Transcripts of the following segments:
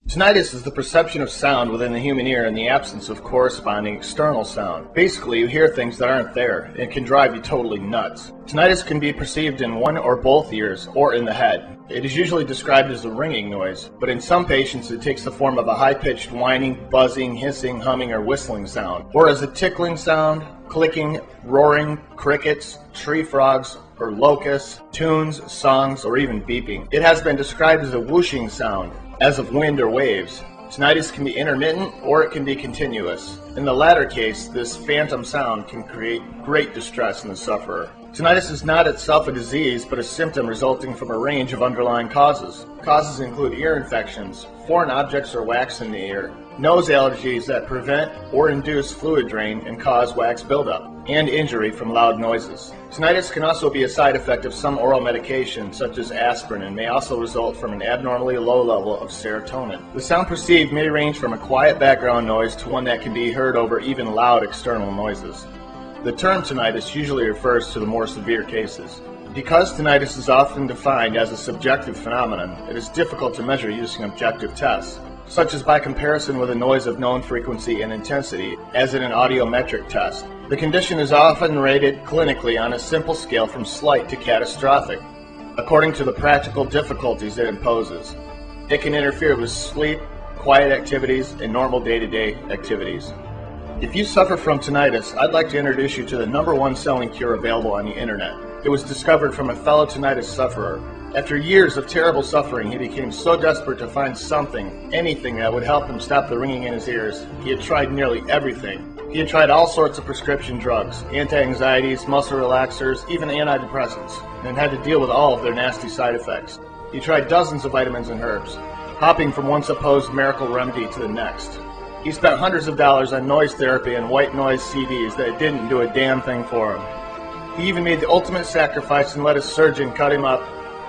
Tinnitus is the perception of sound within the human ear in the absence of corresponding external sound. Basically, you hear things that aren't there, and it can drive you totally nuts. Tinnitus can be perceived in one or both ears, or in the head. It is usually described as a ringing noise, but in some patients it takes the form of a high-pitched whining, buzzing, hissing, humming, or whistling sound, or as a tickling sound, clicking, roaring, crickets, tree frogs, or locusts, tunes, songs, or even beeping. It has been described as a whooshing sound, as of wind or waves. Tinnitus can be intermittent or it can be continuous. In the latter case, this phantom sound can create great distress in the sufferer. Tinnitus is not itself a disease, but a symptom resulting from a range of underlying causes. Causes include ear infections, foreign objects or wax in the ear, nose allergies that prevent or induce fluid drain and cause wax buildup, and injury from loud noises. Tinnitus can also be a side effect of some oral medication, such as aspirin, and may also result from an abnormally low level of serotonin. The sound perceived may range from a quiet background noise to one that can be heard over even loud external noises. The term tinnitus usually refers to the more severe cases. Because tinnitus is often defined as a subjective phenomenon, it is difficult to measure using objective tests, such as by comparison with a noise of known frequency and intensity, as in an audiometric test. The condition is often rated clinically on a simple scale from slight to catastrophic, according to the practical difficulties it imposes. It can interfere with sleep, quiet activities, and normal day-to-day activities. If you suffer from tinnitus, I'd like to introduce you to the #1 selling cure available on the internet. It was discovered from a fellow tinnitus sufferer. After years of terrible suffering, he became so desperate to find something, anything that would help him stop the ringing in his ears. He had tried nearly everything. He had tried all sorts of prescription drugs, anti-anxieties, muscle relaxers, even antidepressants, and had to deal with all of their nasty side effects. He tried dozens of vitamins and herbs, hopping from one supposed miracle remedy to the next. He spent hundreds of dollars on noise therapy and white noise CDs that didn't do a damn thing for him. He even made the ultimate sacrifice and let his surgeon cut him up,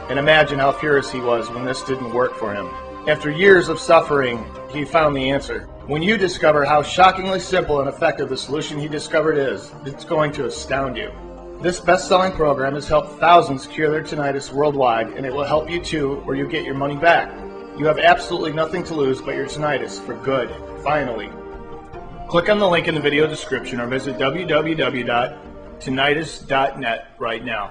and imagine how furious he was when this didn't work for him. After years of suffering, he found the answer. When you discover how shockingly simple and effective the solution he discovered is, it's going to astound you. This best-selling program has helped thousands cure their tinnitus worldwide, and it will help you too, or you get your money back. You have absolutely nothing to lose but your tinnitus for good, finally. Click on the link in the video description or visit www.tinnitus.net right now.